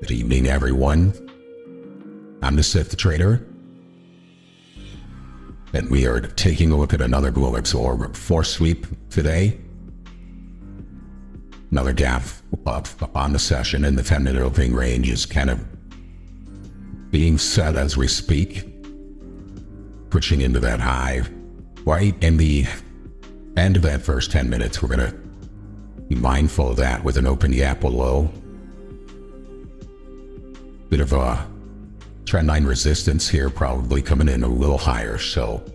Good evening, everyone. I'm the Sith Trader, and we are taking a look at another Glow Absorb Forcesweep today. Another gap up on the session, and the 10-minute opening range is kind of being set as we speak, pushing into that high. Right in the end of that first 10 minutes, we're going to be mindful of that with an open gap below. Bit of a trend line resistance here, probably coming in a little higher. So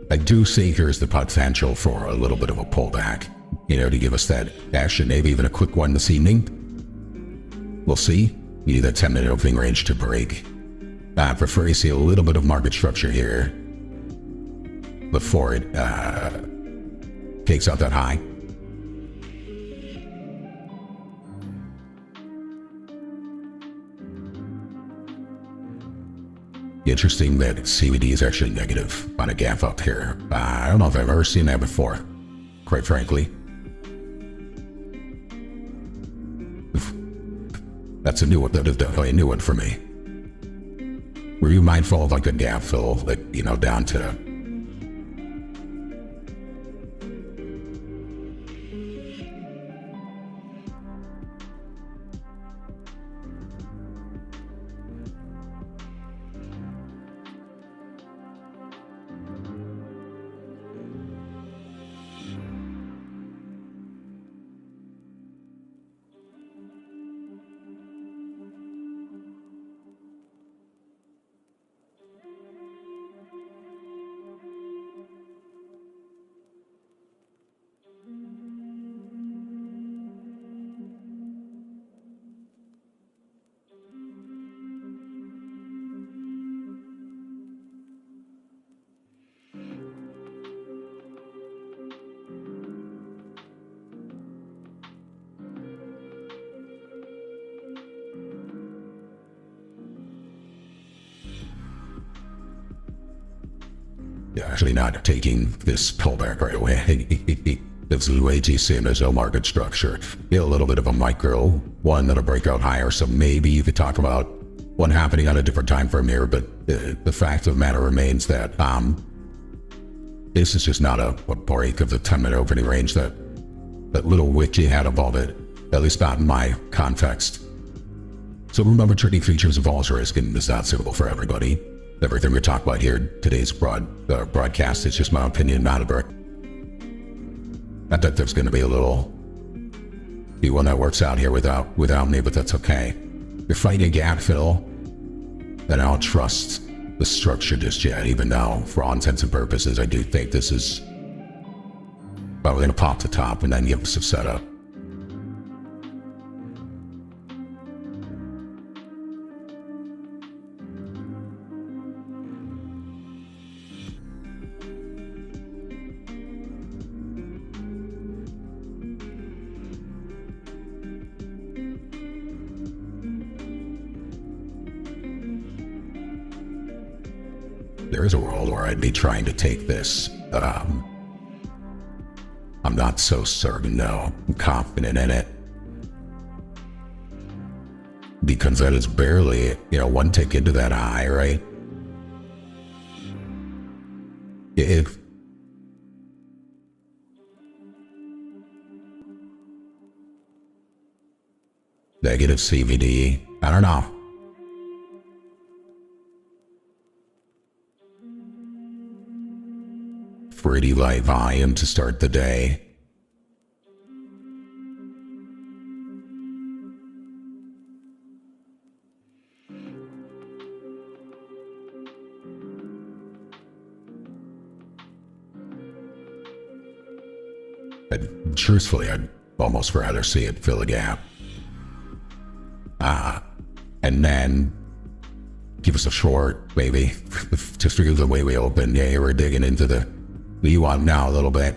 I do see here's the potential for a little bit of a pullback, to give us that action, maybe even a quick one this evening. We'll see. You need that 10-minute opening range to break. I prefer you see a little bit of market structure here before it takes out that high. Interesting that CVD is actually negative on a gap up here. I don't know if I've ever seen that before, quite frankly. That's a new one. That is definitely a new one for me. Were you mindful of like a gap fill, down to actually not taking this pullback right away. It's way too soon. There's no market structure. A little bit of a micro one that'll break out higher. So maybe you could talk about one happening on a different time frame here. But the fact of the matter remains that this is just not a break of the 10-minute opening range. That little wick you had above it, at least not in my context. So remember, trading features involves risk and is not suitable for everybody. Everything we talk about here today's broadcast is just my opinion, not a brick. Not that there's going to be a little one that works out here without me, but that's okay. You're fighting a gap fill, and I don't trust the structure just yet, even though, for all intents and purposes, I do think this is probably going to pop the top and then give us a setup. There is a world where I'd be trying to take this. I'm not so certain, though. I'm confident in it. Because that is barely, one tick into that high, right? If negative CVD, I don't know. Pretty light volume to start the day. Truthfully, I'd almost rather see it fill a gap. And then give us a short, maybe, just because of the way we open. Yeah, we're digging into the VWAP now a little bit.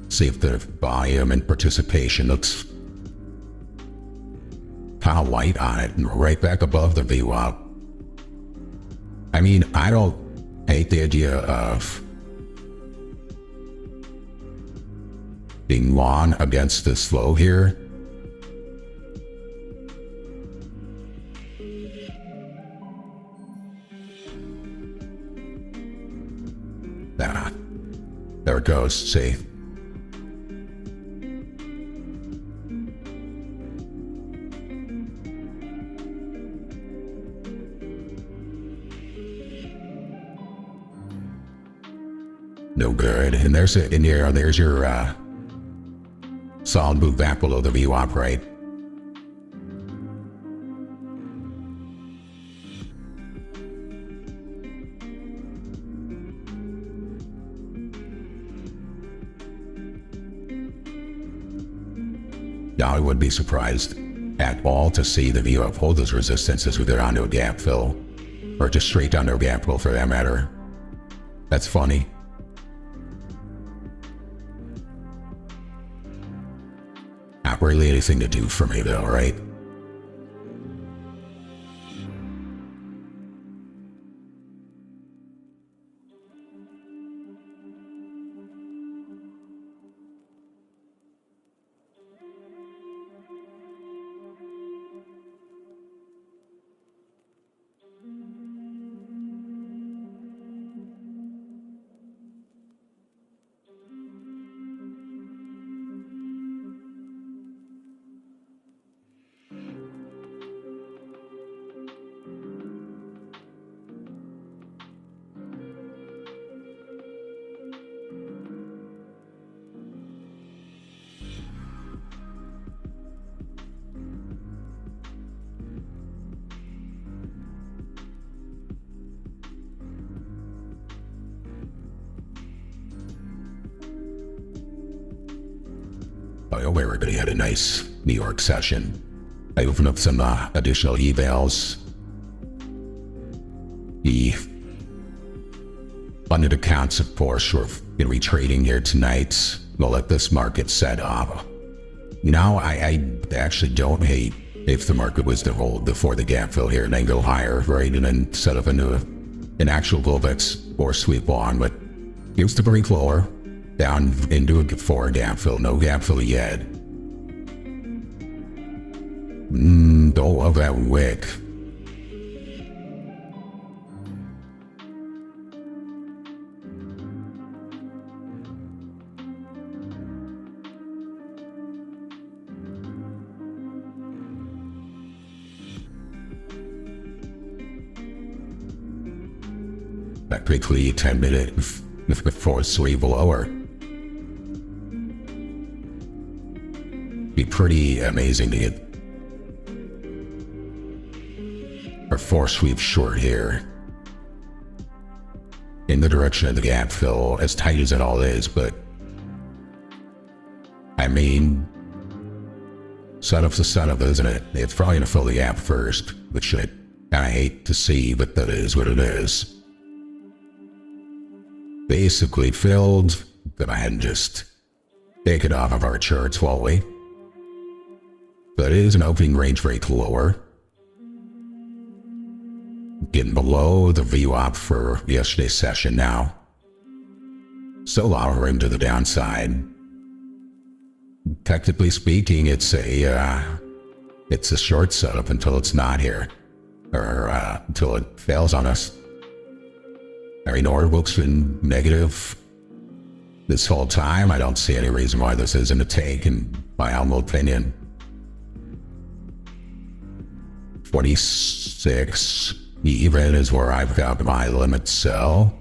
See if the volume and participation looks kind of light on it, and right back above the VWAP. I mean, I don't hate the idea of being long against this flow here. Ah, there it goes, see? No good. And there's your solid move back below the VWAP, right? Now, I wouldn't be surprised at all to see the VWAP hold those resistances with it onto a gap fill, or just straight down to a gap fill for that matter. That's funny. Not really anything to do for me though, right? I hope everybody had a nice New York session. I opened up some additional evals. The funded accounts, of course, were going to be trading here tonight. We'll let this market set up. You know, I actually don't hate if the market was to hold before the gap fill here and then go higher, right? And then set up into an actual Globex Forcesweep on. But here's the break lower. Down into a 4 gap fill, no gap fill yet. Don't love that wick. That quickly 10-minute Forcesweep lower. Be pretty amazing to get our Forcesweep short here in the direction of the gap fill, as tight as it all is. But I mean, setup's a setup, isn't it? It's probably gonna fill the gap first, which I hate to see, but that is what it is. Basically filled. Go ahead and just take it off of our charts, won't we? But it is an opening range break lower. Getting below the VWAP for yesterday's session now. So lower room to the downside. Technically speaking, it's a short setup until it's not here. Or until it fails on us. I mean, order book's been negative this whole time. I don't see any reason why this isn't a take, in my humble opinion. 26 even is where I've got my limit sell.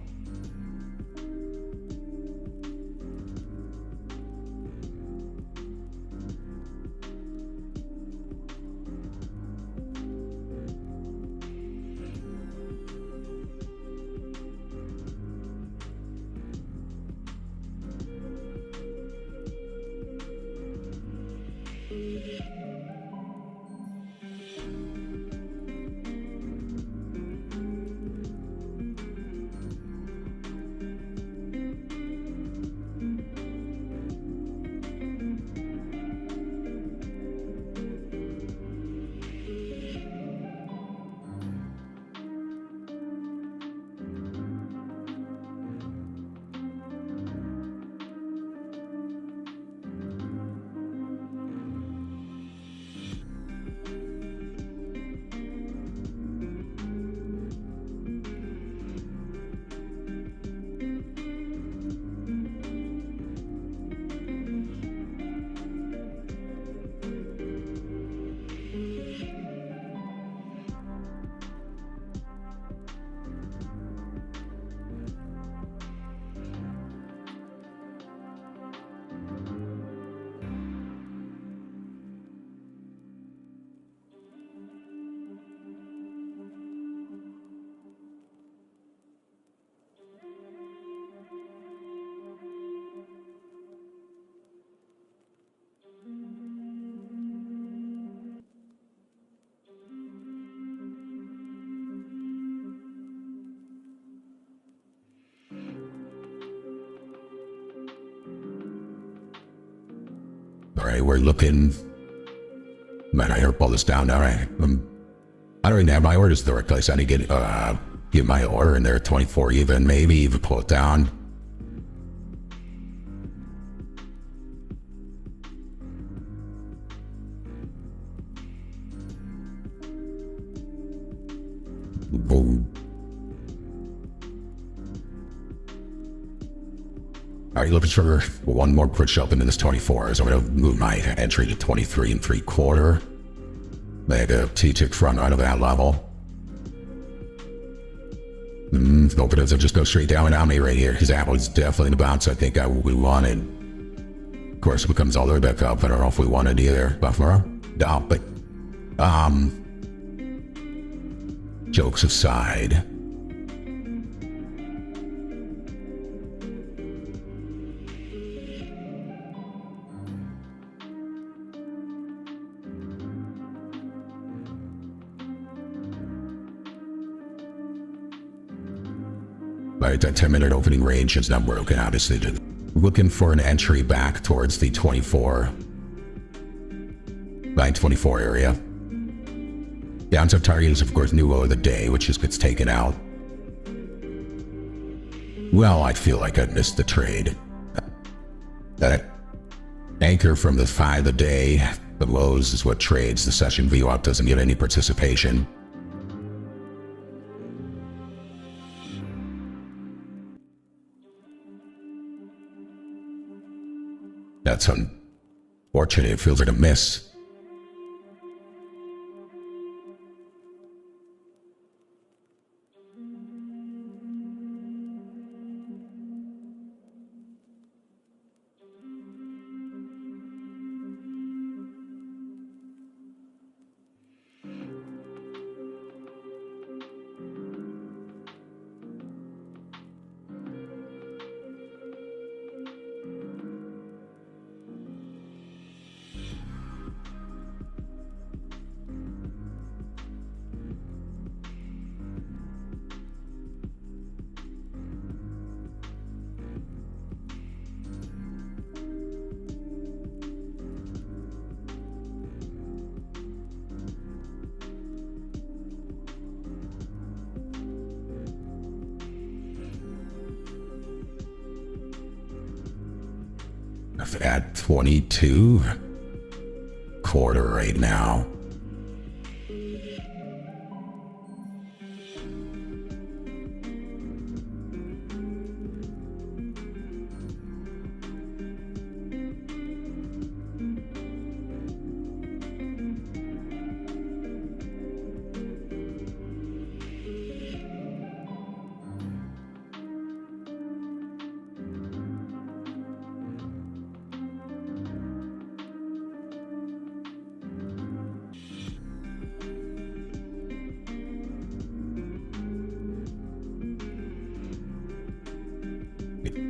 Alright, we're looking... Man, I gotta pull this down. Alright. I don't even have my orders in the right place. I need to get my order in there at 24 even. Maybe even pull it down. Boom. Alright, looking for one more push up into this 24, so I'm going to move my entry to 23 and 3/4. Make a T-tick front right of that level. Hope it doesn't just go straight down on me right here, because that was definitely the bounce I think we wanted. Of course, it comes all the way back up. I don't know if we wanted either. Buffalo? No, but... jokes aside... Right, that 10-minute opening range is not broken, obviously. Looking for an entry back towards the 24. Line 24 area. Downside target is, of course, new low of the day, which just gets taken out. Well, I feel like I missed the trade. That anchor from the 5 of the day, the lows is what trades. The session VWAP doesn't get any participation. That's unfortunate. It feels like a miss. At 22 quarter right now.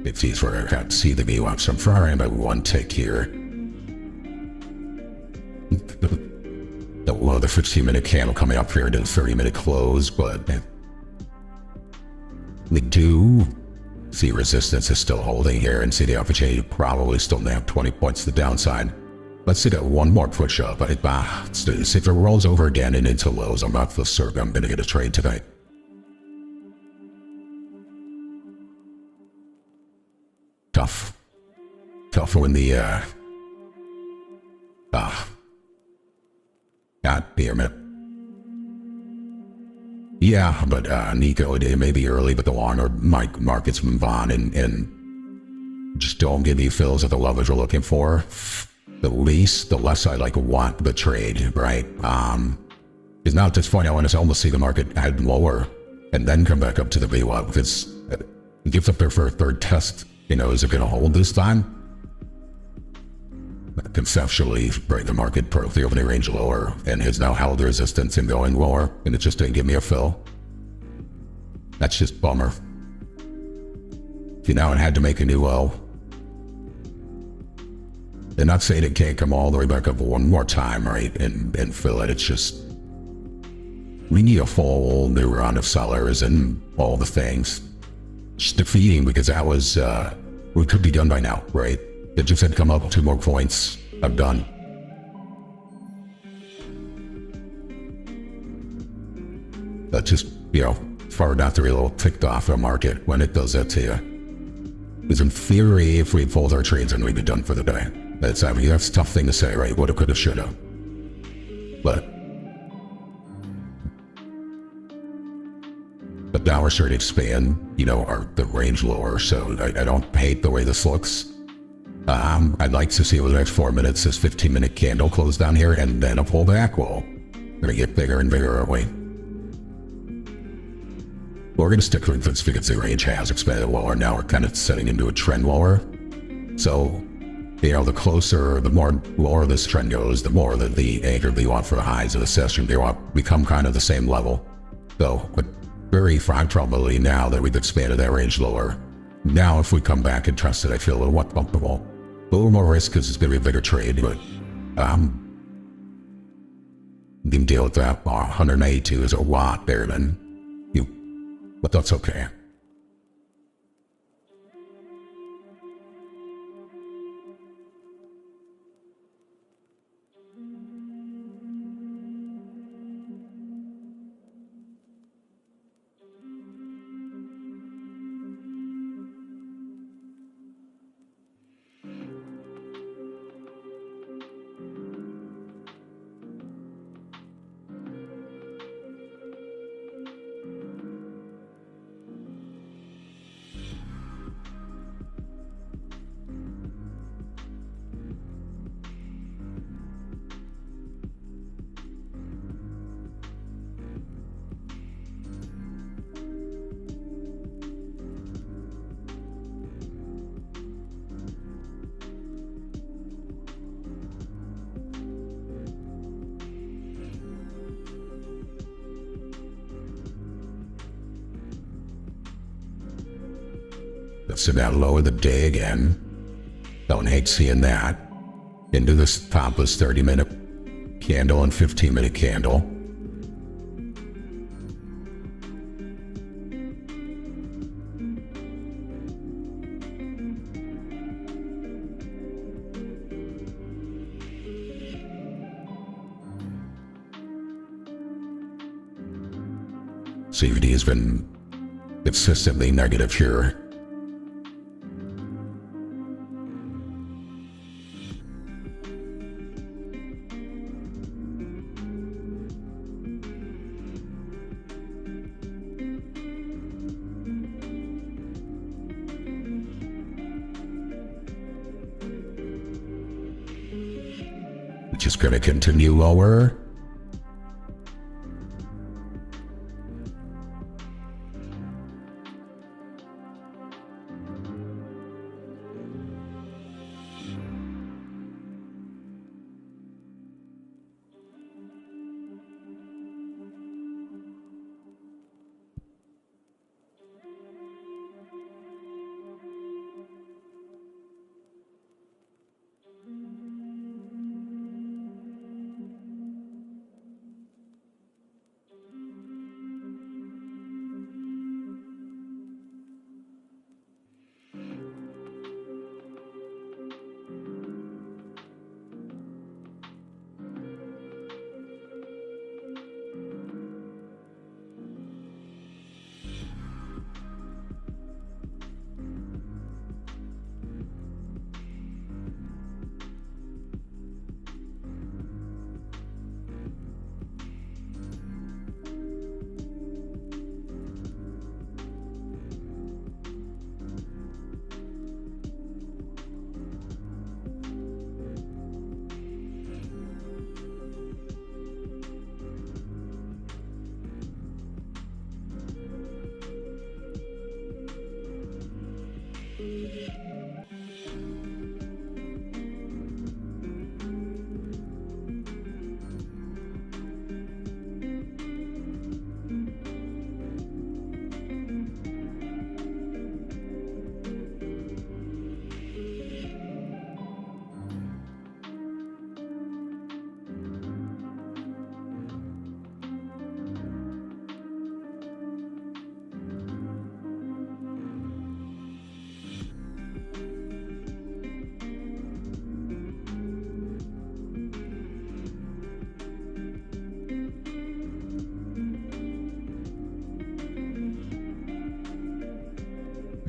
If these were to see the VWAP, so I'm firing by one tick here. Well, the 15-minute candle coming up here to the 30-minute close, but we do see resistance is still holding here and see the opportunity to probably still have 20 points to the downside. Let's see that one more push up. See if it rolls over again and into lows. I'm not certain I'm going to get a trade today. Tough when the, God damn it. Yeah, but, Nico, it may be early, but the longer markets move on and just don't give me fills at the levels you're looking for, the less I, want the trade, right? Because now at this point, I want to almost see the market head lower and then come back up to the VWAP. Because it gets up there for a third test. Is it going to hold this time? Conceptually, right, the market broke the opening range lower and has now held the resistance and going lower, and it just didn't give me a fill. That's just bummer. Now it had to make a new low. And not saying it can't come all the way back up one more time, right, and fill it. It's just we need a full new round of sellers and all the things. Just defeating, because that was what could be done by now, right? It just had to come up 2 more points I'm done. That just, far not to be a little ticked off the market when it does that to you. Because in theory, if we fold our trades in, we'd be done for the day. That's a tough thing to say, right? Woulda, coulda, shoulda. But now we're starting to expand, the range lower, so I don't hate the way this looks. I'd like to see over the next 4 minutes this 15-minute candle close down here, and then a pullback. Well, we're going to get bigger and bigger, aren't we? We're going to stick with this because the range has expanded lower. Now we're kind of setting into a trend lower. So, the closer, the more lower this trend goes, the more that the anchor that you want for the highs of the session, they want to become kind of the same level. So, but very high probability now that we've expanded that range lower. Now, if we come back and trust it, I feel a little more comfortable. A little more risk because it's going to be a bigger trade, but you can deal with that. 182 is a lot better than you, but that's okay. So now lower the day again. Don't hate seeing that. Into this topless 30-minute candle and 15-minute candle. CVD has been consistently negative here. Just going to continue lower.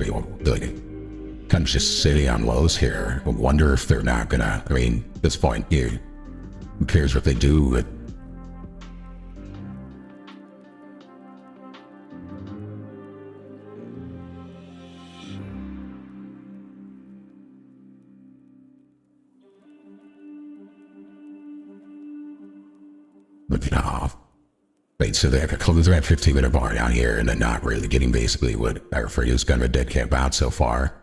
like, kind of just sitting on lows here. I wonder if they're not gonna, I mean, at this point, who cares what they do? Wait, so they have to close that 15-minute bar down here and then not really getting basically what I refer to as kind of a dead camp out so far.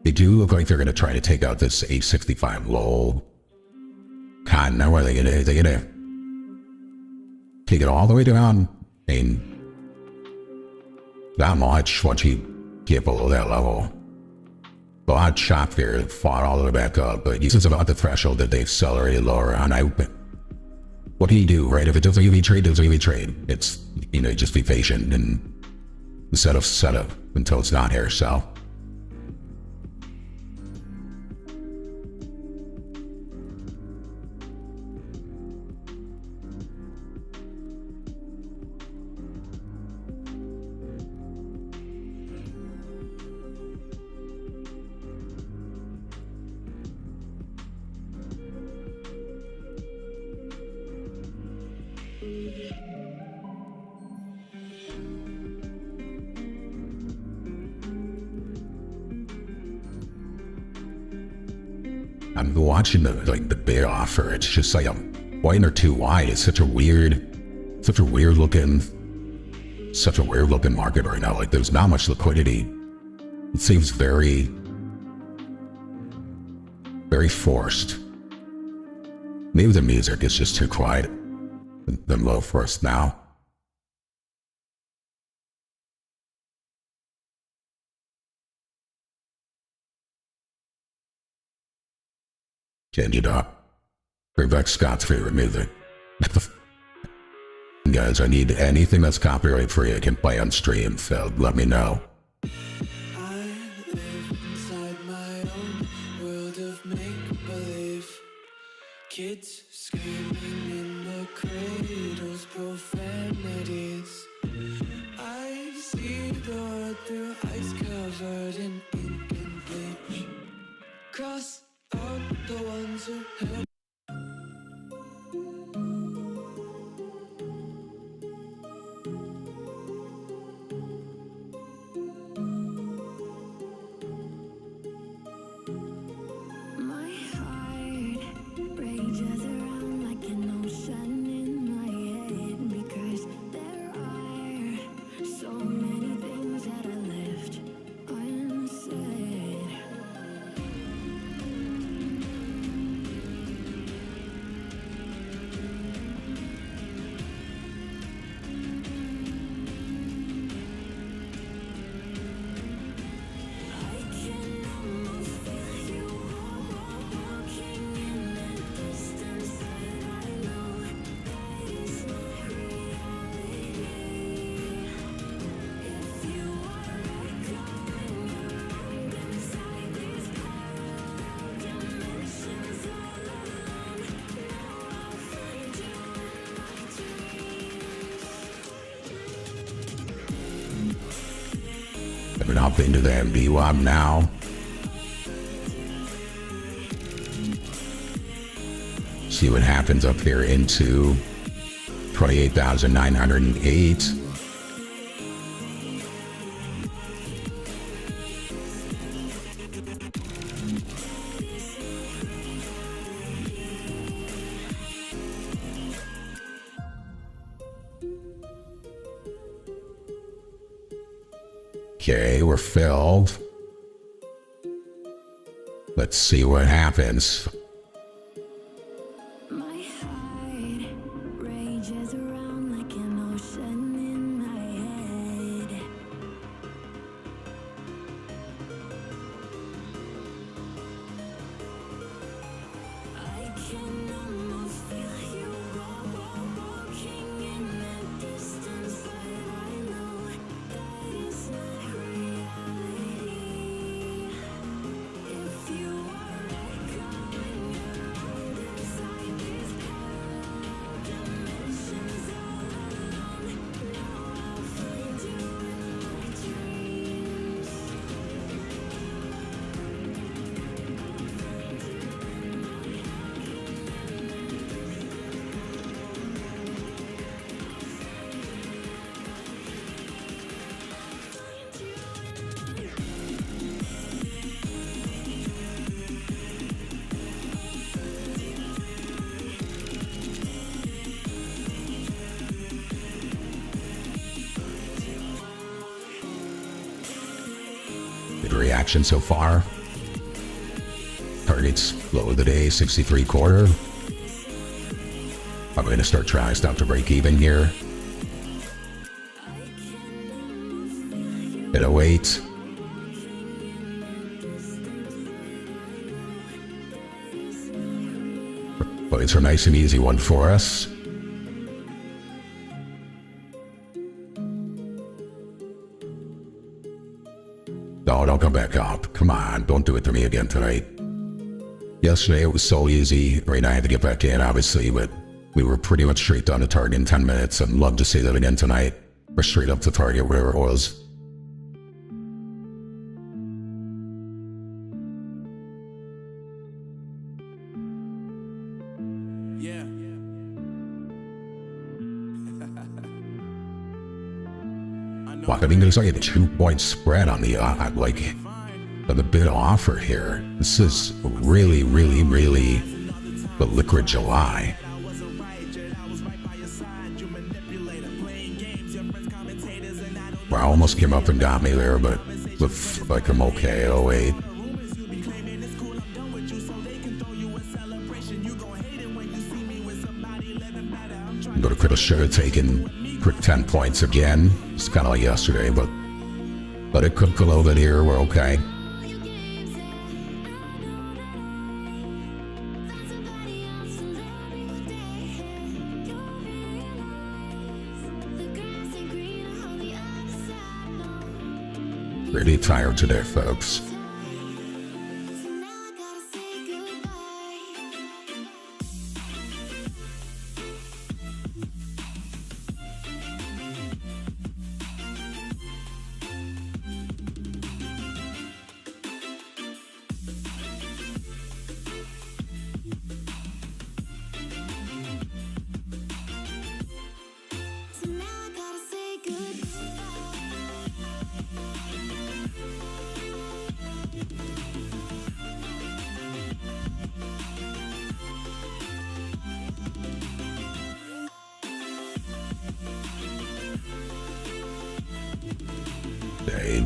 They do look like they're going to try to take out this 865 low. God, now are they going to take it all the way down? I mean, not much once you get below that level. A lot of chop here, fought all the way back up, but this is about the threshold that they accelerated lower on. What do you do, right? If it doesn't give you trade, doesn't give you trade. It's, just be patient and set up until it's not here, so. I'm watching the bid offer. It's just like I'm wide or too wide. It's such a weird looking market right now. Like there's not much liquidity. It seems very, very forced. Maybe the music is just too quiet and low for us now. Change it up. Bring back Scott's favorite music. Guys, I need anything that's copyright free I can play on stream, so let me know. I live inside my own world of make-believe. Kids screaming in the cradles, profanities. I see the world through ice covered in ink and bleach. Cross out the ones who hurt. My heart rages around like an ocean in my head because there are so many things that I left unsaid. Stepping up into the VWAP now. See what happens up here into 28,908. Okay, we're filled. Let's see what happens. My heart rages around like an ocean in my head. I can almost feel you walking in the distance, but I know that is not reality. If you are coming Good reaction so far. Targets low of the day, 63.25. I'm going to start trying stuff to break even here. At 08. But it's a nice and easy one for us. No, don't come back up. Come on, don't do it to me again tonight. Yesterday it was so easy. Right now I had to get back in, obviously, but we were pretty much straight down to target in 10 minutes. I'd love to see that again tonight. We're straight up to target, whatever it was. Yeah. Wow, I mean, there's like a 2-point spread on the, on the bid offer here. This is really, really, really the liquid July. Well, I almost came up and got me there, but looks like I'm okay. Oh, wait. But I could have should have taken quick 10 points again. It's kind of like yesterday, but it cooked a little bit here. We're okay. Pretty tired today, folks.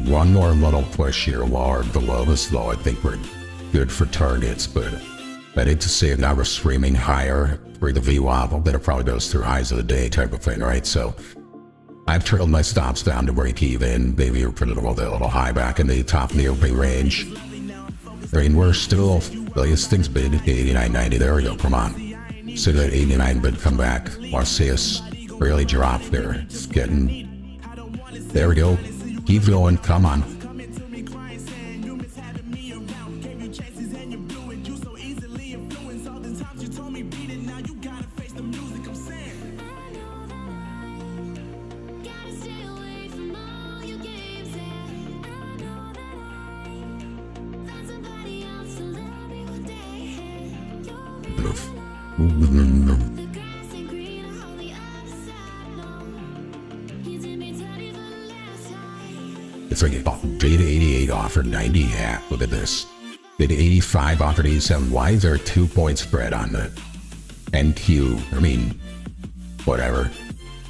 One more little push here, lower below us, though I think we're good for targets, but I need to see if now we're streaming higher for the VWAP, then it probably goes through highs of the day type of thing, right? So I've trailed my stops down to break even. Maybe we're putting a little high back in the top of the opening range. I mean, we're still, this thing's bid 89.90. There we go, come on. So that 89 bid come back. Want to see us really drop there. It's getting, there we go. Keep going, come on. It's like Data 88 offered 90. Yeah, look at this. Data 85 offered 87. Why is there a 2-point spread on the NQ? I mean, whatever.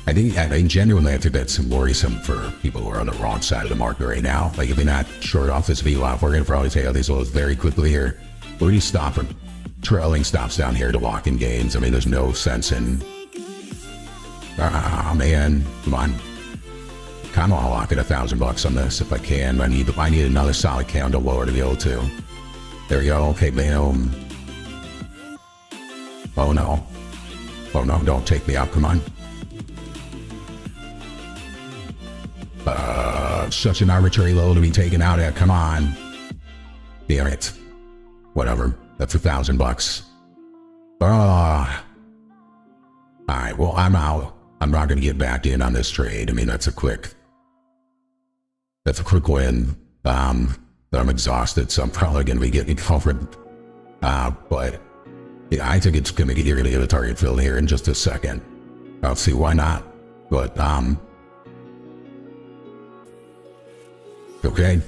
I think genuinely, I think that's worrisome for people who are on the wrong side of the market right now. Like, if you're not short off this VWAP, we're going to probably take out these lows very quickly here. Where do you stop them? Trailing stops down here to lock in gains. I mean, there's no sense in... man, come on. Kind of lock at $1,000 on this if I can. I need another solid candle lower to be able to. There we go. Okay, boom. Oh no. Oh no, don't take me out. Come on. Such an arbitrary low to be taken out at. Come on. Damn it. Whatever. That's $1,000. Alright, well, I'm out. I'm not going to get back in on this trade. I mean, that's a quick win. I'm exhausted, so I'm probably going to be getting covered. But yeah, I think it's going to get really get a target filled here in just a second. I'll see why not. But okay.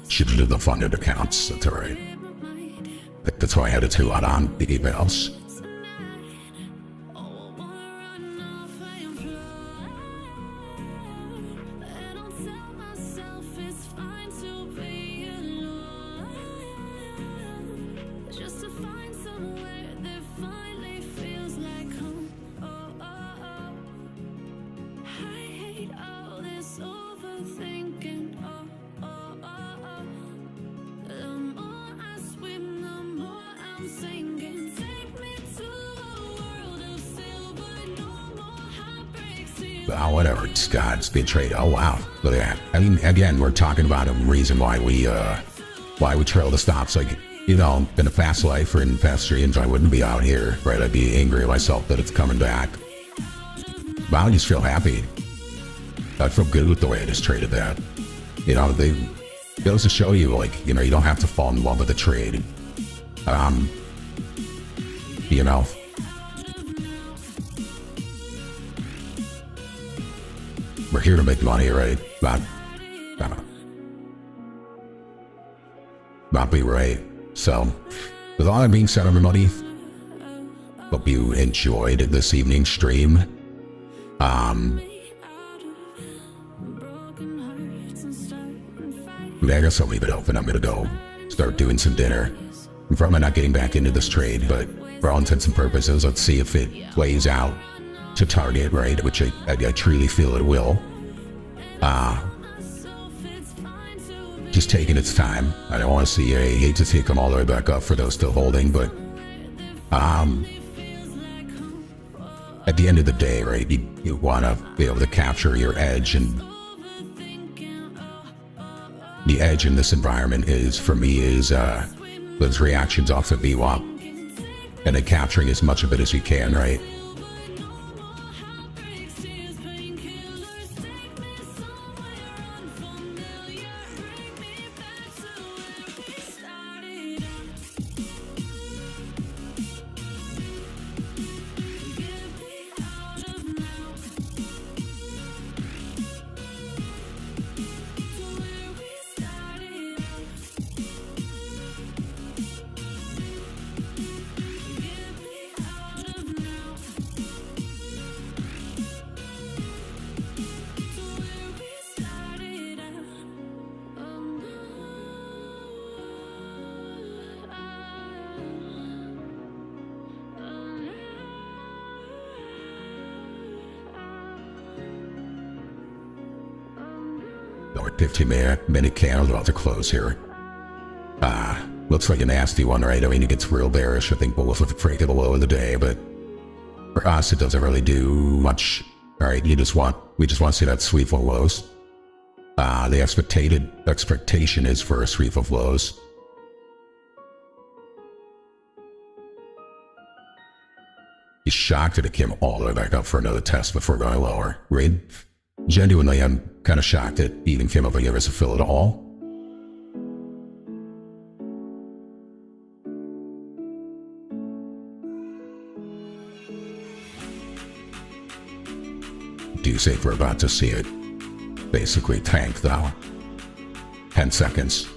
Should have did the funded accounts. That's all right. I think that's why I had a 2 out on the emails. whatever. It's God, it's been trade. Oh wow, look at that. I mean, again, we're talking about a reason why we trail the stops. Like, you know, in a fast life or in fast streams, I wouldn't be out here, right? I'd be angry at myself that it's coming back. But I just feel happy. I feel good with the way I just traded that. You know, it goes to show you, like, you know, you don't have to fall in love with the trade. You know. We're here to make money, right? Not be right. So, with all that being said, everybody, hope you enjoyed this evening's stream. I guess I'll leave it open. I'm gonna go start doing some dinner. I'm probably not getting back into this trade, but for all intents and purposes, let's see if it plays out to target, right? Which I truly feel it will. Just taking its time. I don't want to see I hate to see it come all the way back up for those still holding, but at the end of the day, right, you want to be able to capture your edge, and the edge in this environment is, for me, is those reactions off the VWAP, and then capturing as much of it as you can, right? Or 15-minute candle about to close here. Looks like a nasty one, right? I mean, it gets real bearish. I think we'll look at the break of the low of the day, but for us, it doesn't really do much. All right, we just want to see that sweep of lows. The expectation is for a sweep of lows. He's shocked that it came all the way back up for another test before going lower, right? Genuinely, I'm kind of shocked that he even came up and gave us a fill at all. Do you say we're about to see it basically tank though? 10 seconds.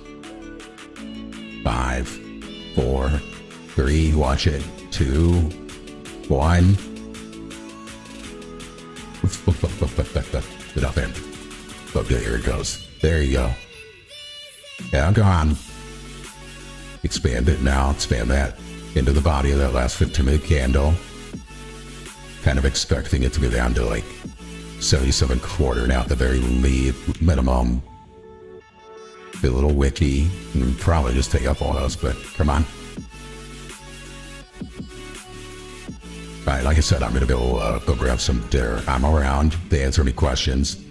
5, 4, 3, watch it. 2, 1. Get up in. Okay, here it goes. There you go. Yeah, go on. Expand it now. Expand that into the body of that last 15-minute candle. Kind of expecting it to go down to like 77.25 now at the very minimum. Be a little wicky. And probably just take up all those, but come on. Alright, like I said, I'm gonna go grab some dinner. I'm around to answer any questions.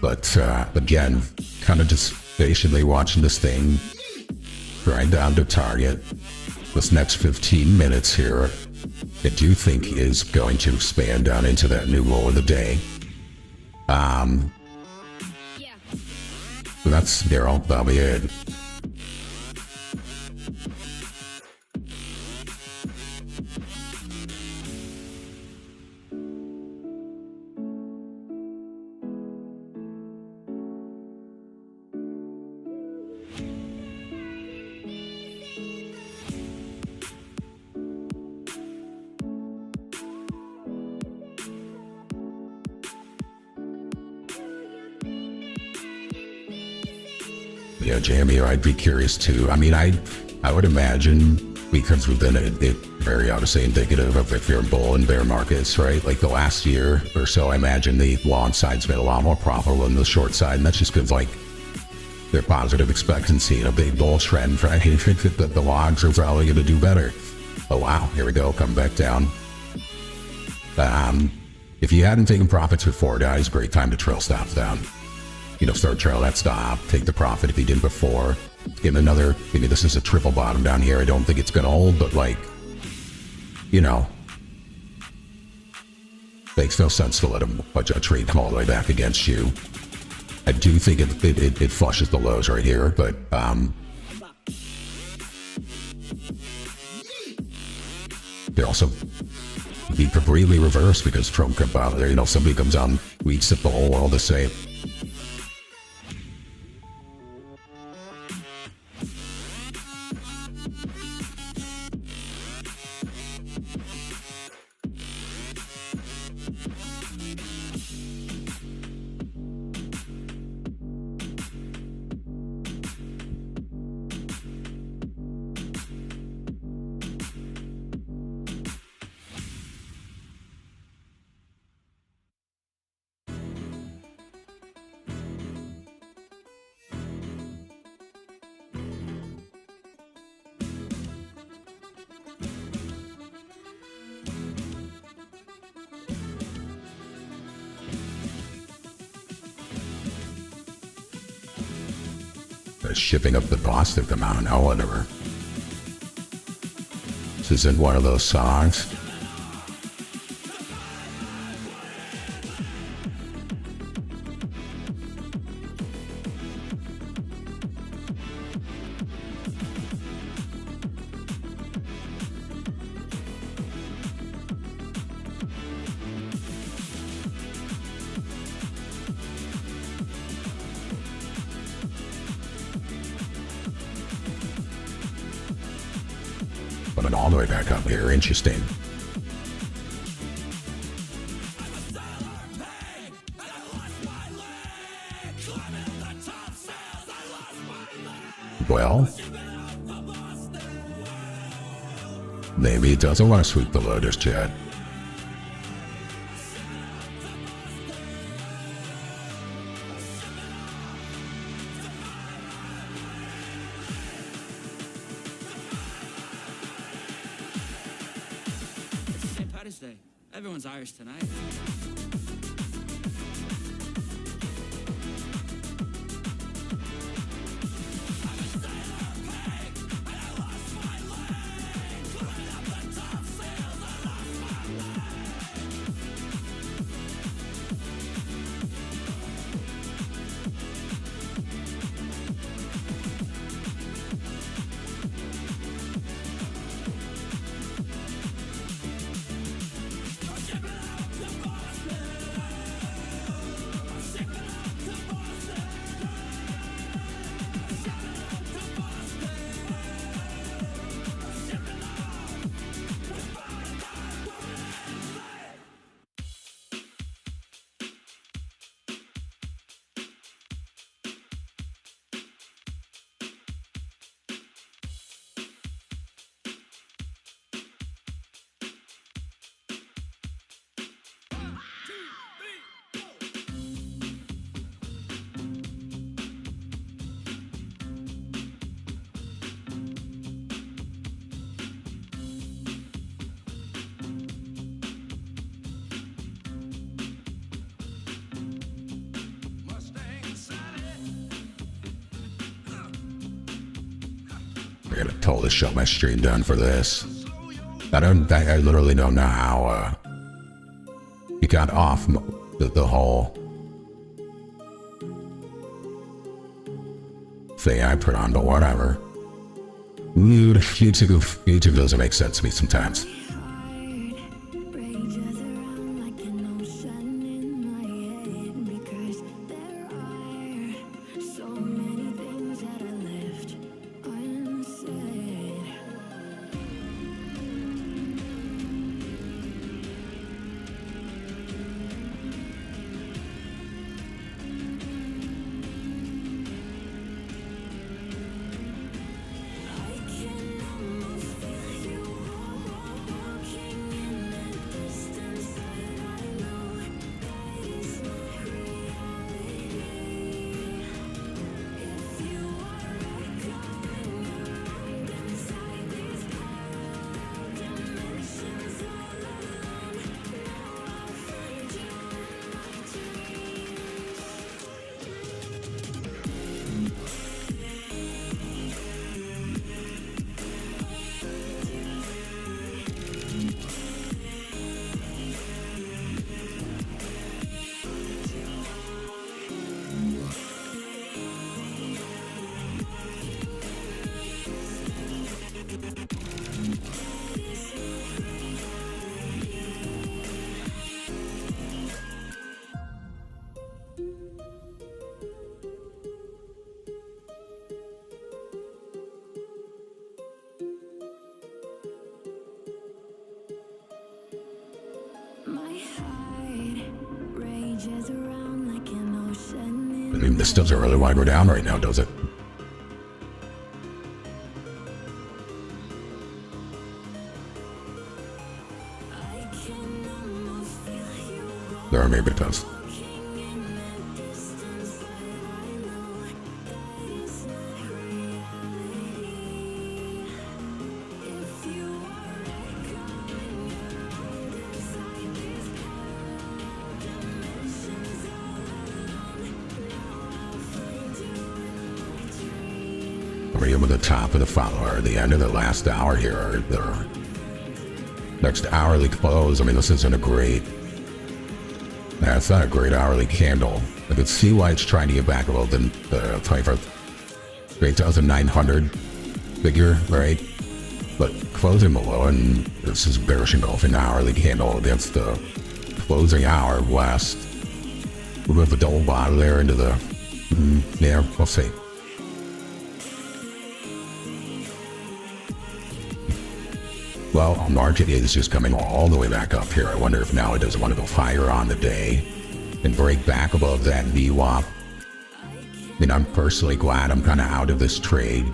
But again, kind of just patiently watching this thing grind down to target. This next 15 minutes here, I do think is going to expand down into that new low of the day. So that's Daryl. That'll be it. Yeah, Jamie, I'd be curious too. I mean, I would imagine, because we've been very obviously indicative of if you're in bull and bear markets, right? Like the last year or so, I imagine the long side's been a lot more profitable than the short side, and that's just because like their positive expectancy and a big bull trend, right? You think that the logs are probably going to do better. Oh wow, here we go, come back down. If you hadn't taken profits before, guys, great time to trail stops down. You know, start trail that stop, take the profit if you did before. Get another, maybe this is a triple bottom down here. I don't think it's going to hold, but like, you know, makes no sense to let a trade come all the way back against you. I do think it flushes the lows right here, but they also be completely reversed because Trump comes out there. You know, somebody comes out and tweets at the whole world the same. Shipping up the positive amount now, whatever. This isn't one of those songs. But all the way back up here, interesting. Well, maybe it doesn't want to sweep the low just yet. Day. Everyone's Irish tonight. I gotta totally shut my stream down for this. I literally don't know how, you got off the whole thing I put on, but whatever. YouTube doesn't make sense to me sometimes. Rages around like an ocean in my head because there are so many things that I left unsaid. I can almost feel you. This doesn't really want to go down right now, does it? Or maybe it does. We're at the top of the follower, the end of the last hour here, the next hourly close. I mean, this isn't a great... That's not a great hourly candle. I could see why it's trying to get back a little bit the 8,900 figure, right? But closing below, and this is bearish engulfing hourly candle against the closing hour west. We move a double bottom there into the... yeah, we'll see. Well, market is just coming all the way back up here. I wonder if now it doesn't want to go higher on the day and break back above that VWAP. I mean, I'm personally glad I'm kind of out of this trade.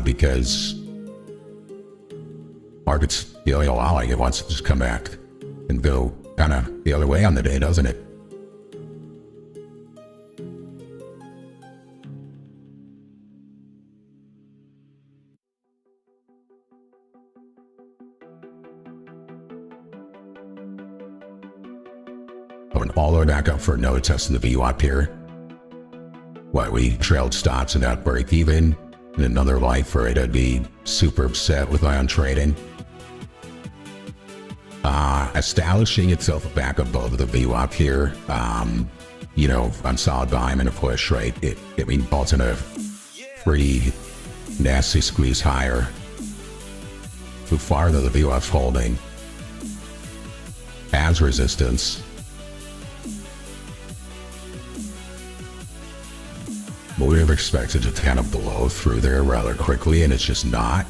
Because market's feeling a lot like it wants to just come back and go kind of the other way on the day, doesn't it? Going all the way back up for another test in the VWAP here. What, we trailed stops and that break even in another life for it. I'd be super upset with my own trading. Establishing itself back above the VWAP here, you know, on solid volume and a push, right? It results in a pretty nasty squeeze higher. Too far though, the VWAP's holding as resistance. But we would have expected to kind of blow through there rather quickly, and it's just not.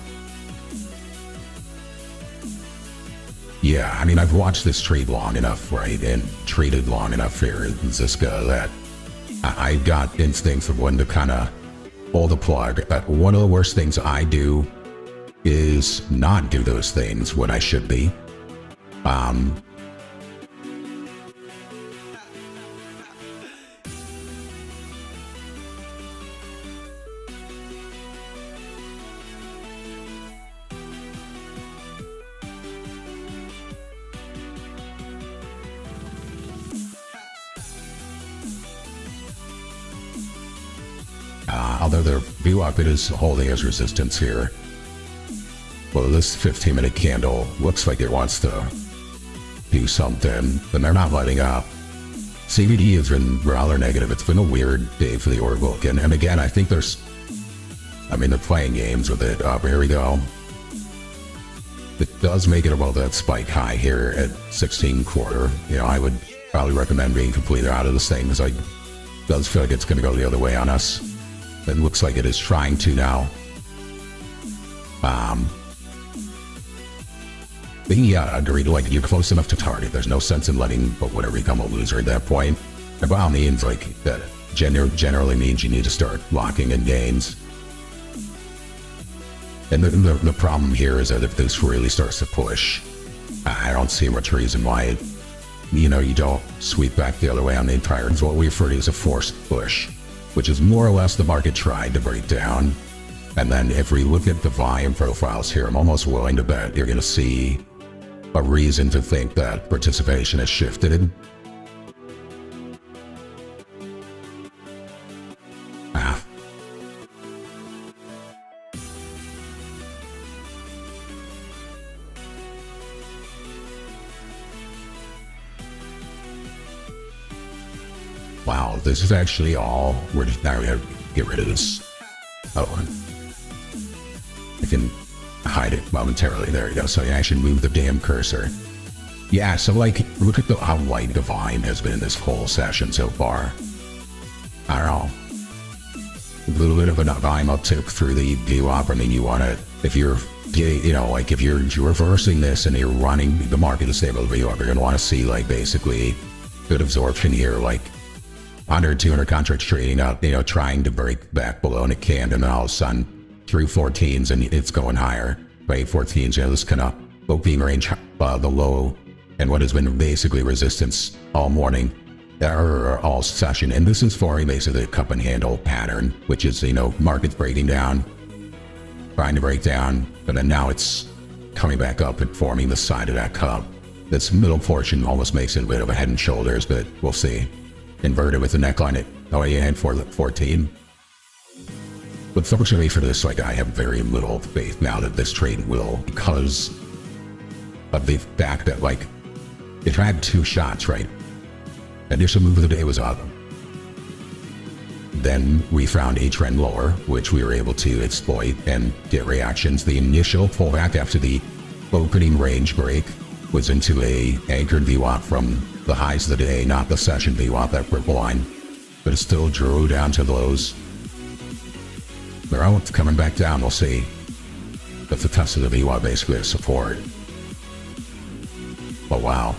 Yeah, I mean, I've watched this trade long enough, right, and traded long enough here in Ziska that I've got instincts of when to kind of pull the plug. But one of the worst things I do is not do those things when I should be. Although the VWAP, it is holding as resistance here. Well, this 15-minute candle looks like it wants to do something, but they're not letting up. CBD has been rather negative. It's been a weird day for the order book. And again, I think they're playing games with it. Here we go. It does make it above that spike high here at 16.25. You know, I would probably recommend being completely out of this thing because it does feel like it's going to go the other way on us. It looks like it is trying to now. Yeah, agreed. Like, you're close enough to target. There's no sense in letting whatever become a loser at that point. And by all means, like, that generally means you need to start locking in gains. And the problem here is that if this really starts to push, I don't see much reason why you don't sweep back the other way on the entire. It's what we refer to as a forced push, which is more or less the market tried to break down. And then if we look at the volume profiles here, I'm almost willing to bet you're going to see a reason to think that participation has shifted. Wow, this is actually all. Now we have to get rid of this. Oh, I can hide it momentarily. There you go. So you actually move the damn cursor. Yeah, so like, look at how light the volume has been in this whole session so far. I don't know. a little bit of a volume uptick through the VWAP. I mean, you want to, if you're, you know, like if you're reversing this and you're running the market to stable VWAP, you're going to want to see like basically good absorption here, like 100, 200 contracts trading up, you know, trying to break back below, and it can't, and then all of a sudden through 14s and it's going higher. By 14s, you know, this kind of opening range, the low, and what has been basically resistance all morning, or all session. And this is forming basically a cup and handle pattern, which is, you know, markets breaking down, trying to break down, but then now it's coming back up and forming the side of that cup. This middle portion almost makes it a bit of a head and shoulders, but we'll see. Inverted with the neckline at, oh yeah, and for 14. But fortunately for this, like, I have very little faith now that this trade will, because of the fact that, like, it had two shots, right? Initial move of the day was up. Then we found a trend lower, which we were able to exploit and get reactions. The initial pullback after the opening range break was into a anchored VWAP from the highs of the day, not the session VWAP, that purple line, but it still drew down to the lows. They're out, coming back down. We'll see. That's the test of the VWAP, basically a support. But wow,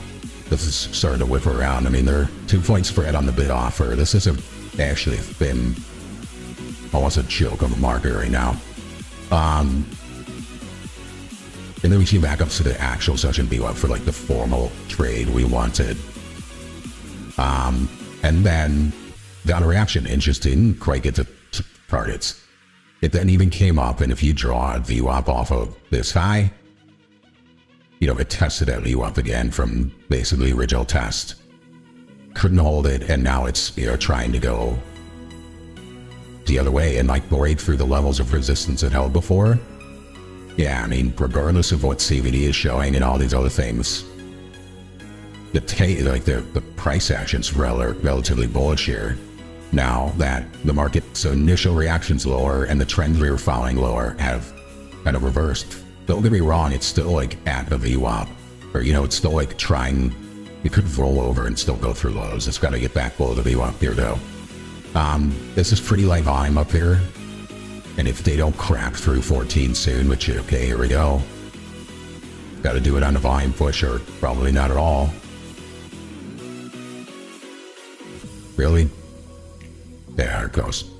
this is starting to whip around. I mean, they're 2-point spread on the bid offer. This has actually been almost a joke of a market right now. And then we came back up to the actual session VWAP for like the formal trade we wanted. And then got a reaction. It just didn't quite get to targets. It then even came up, and if you draw a VWAP off of this high, you know, it tested that VWAP again from basically original test. Couldn't hold it, and now it's, you know, trying to go the other way and like break through the levels of resistance it held before. Yeah, I mean, regardless of what CVD is showing and all these other things, the price action's relatively bullish here. Now that the market's initial reactions lower and the trends we were following lower have kind of reversed. Don't get me wrong, it's still like at the VWAP, or, you know, it's still like trying, it could roll over and still go through lows. It's got to get back below the VWAP here though. This is pretty light volume up here. And if they don't crack through 14 soon, which, okay, here we go. Got to do it on a volume push, or probably not at all. Really? There it goes.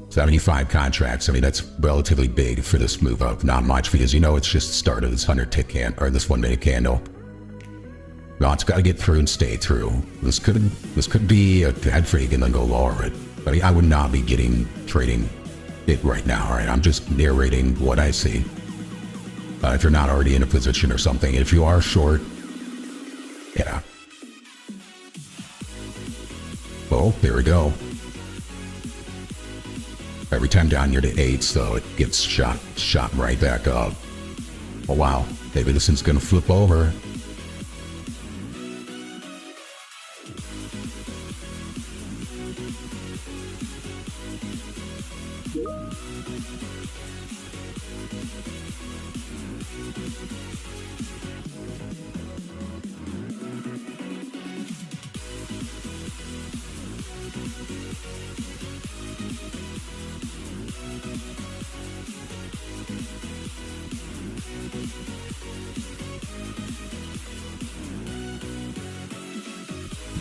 75 contracts. I mean, that's relatively big for this move up. Not much, because, you know, it's just the start of this 100-tick candle, or this 1-minute candle. Well, it's got to get through and stay through. This could be a head fake and then go lower. But I mean, I would not be trading it right now, right? I'm just narrating what I see. If you're not already in a position or something, if you are short, yeah. Oh, there we go. Every time down here to 8s, though, it gets shot right back up. Oh wow, maybe this one's gonna flip over.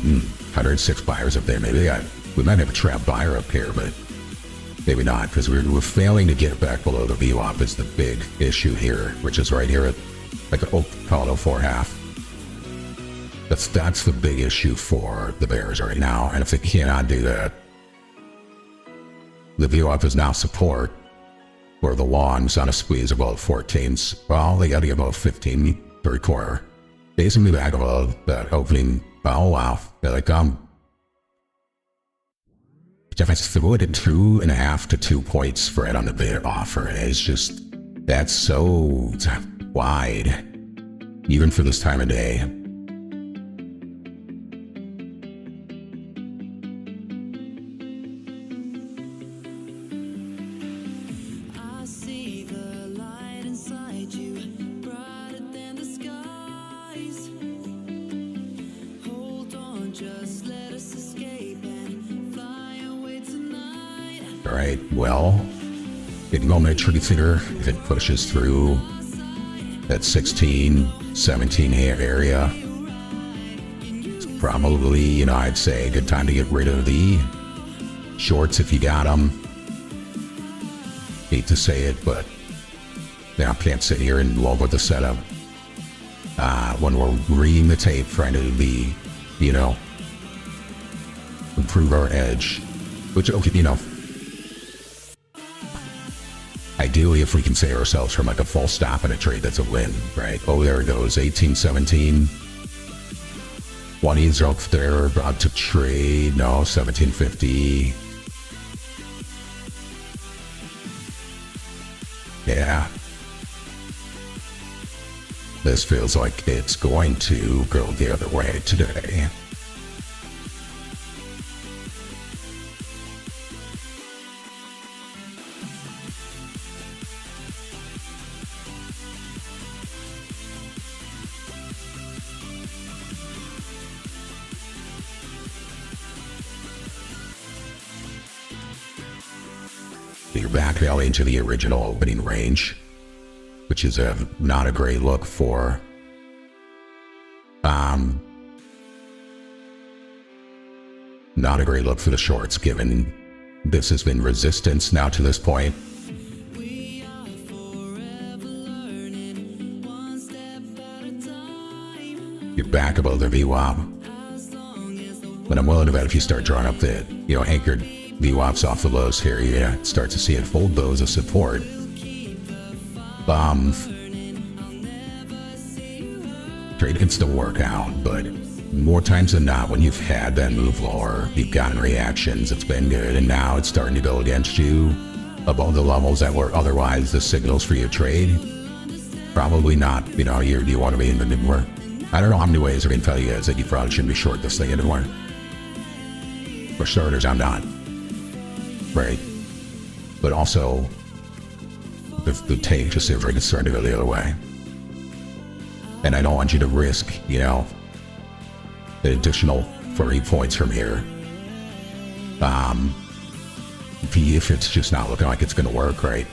Hmm, 106 buyers up there. Maybe we might have a trap buyer up here, but maybe not, because we're failing to get back below the VWAP is the big issue here, which is right here at like call it 04.5. That's the big issue for the bears right now, and if they cannot do that, the VWAP is now support, where the longs on a squeeze above 14s. Well, they got to get above 15 third quarter. Basically back above that opening. Oh wow, they're like, if I threw it at 2.5 to 2 point spread on the bid offer, it's just, that's so wide, even for this time of day. I see the light inside you, brighter than the skies. Hold on, just let us escape and fly away tonight. right, well, it can go into truth hitter if it pushes through that 16, 17 area. It's probably, you know, I'd say a good time to get rid of the shorts if you got them. Hate to say it, but I can't sit here and love with the setup. When we're reading the tape, trying to be, you know, improve our edge, which, okay, you know, ideally, if we can save ourselves from like a false stop in a trade, that's a win, right? Oh, there it goes, 18, 17. 20s up there, about to trade. No, 1750. Yeah. This feels like it's going to go the other way today. You're back now into the original opening range, which is not a great look for not a great look for the shorts, given this has been resistance now to this point. You're back above the VWAP, but I'm willing to bet if you start drawing up the, you know, anchored VWAPs off the lows here, you start to see it hold those as support. Trade can still work out, but more times than not, when you've had that move lower, you've gotten reactions, it's been good, and now it's starting to go against you above the levels that were otherwise the signals for your trade. Probably not, you know, you want to be in the newer. I don't know how many ways I can tell you guys that you probably shouldn't be short this thing anymore. For starters, I'm not. Right? But also, the take just seems like it's starting to go the other way. And I don't want you to risk, you know, an additional 30 points from here. If it's just not looking like it's going to work, right?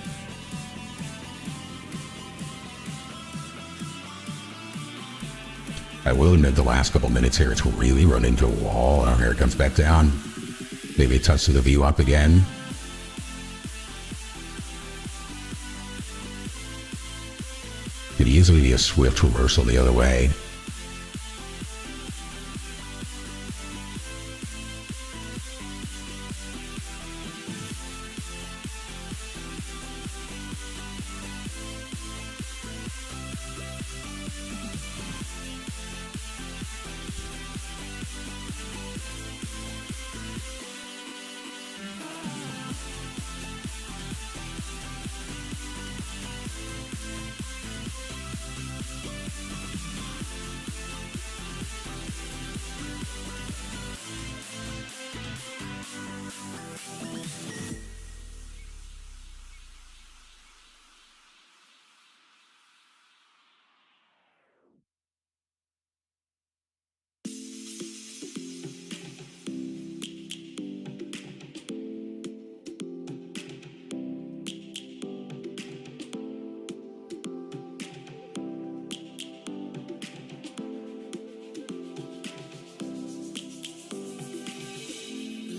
I will admit the last couple minutes here, it's really run into a wall. Oh, here it comes back down. Maybe it touches the view up again. Could easily be a swift reversal the other way.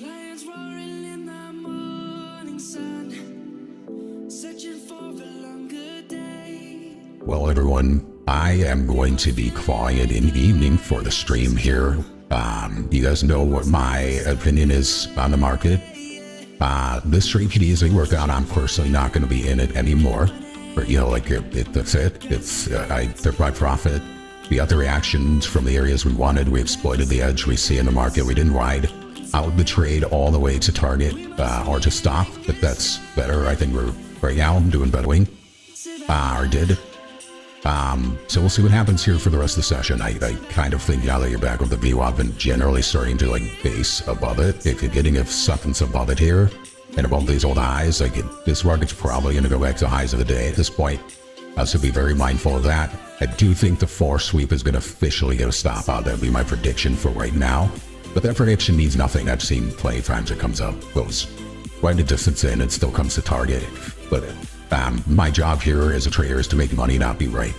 Lions roaring in the morning sun, searching for a longer day. Well, everyone, I am going to be calling it an evening for the stream here. You guys know what my opinion is on the market. This stream could easily work out. I'm personally not going to be in it anymore. But, you know, like, that's it. I took my profit. We got the reactions from the areas we wanted. We exploited the edge we see in the market. We didn't ride out the trade all the way to target or to stop. But that's better. I think we're right now doing better. Or did. So we'll see what happens here for the rest of the session. I kind of think now that you're back with the VWAP and generally starting to like base above it, if you're getting a something above it here and above these old highs, like this market's probably going to go back to highs of the day at this point. So be very mindful of that. I do think the Forcesweep is going to officially get a stop out. That'd be my prediction for right now. But that prediction means nothing. I've seen plenty of times it comes up, goes quite a distance in and still comes to target. But my job here as a trader is to make money, not be right.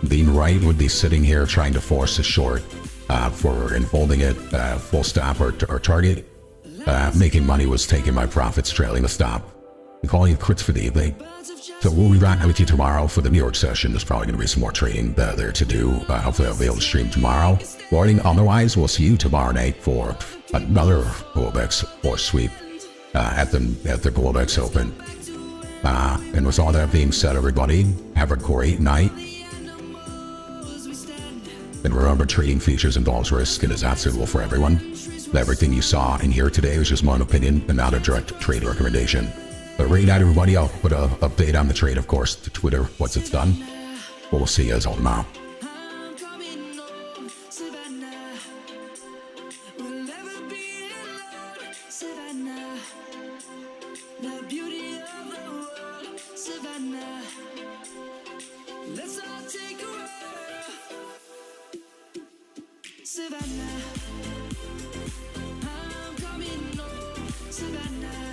Being right would be sitting here trying to force a short and holding it full stop or target. Making money was taking my profits, trailing the stop. We call you crits for the evening. So we'll be back with you tomorrow for the New York session. There's probably going to be some more trading there to do. Hopefully I'll be able to stream tomorrow morning. Otherwise, we'll see you tomorrow night for another Globex Forcesweep at the Globex Open. And with all that being said, everybody, have a great night. And remember, trading features involves risk and is not suitable for everyone. Everything you saw and hear today was just my own opinion and not a direct trade recommendation. But right now, everybody, I'll put an update on the trade, of course, to Twitter, once it's done. But we'll see you guys all tomorrow. I'm coming home, Savannah. We'll never be alone, Savannah. The beauty of the world, Savannah. Let's all take a walk, Savannah. I'm coming home, Savannah.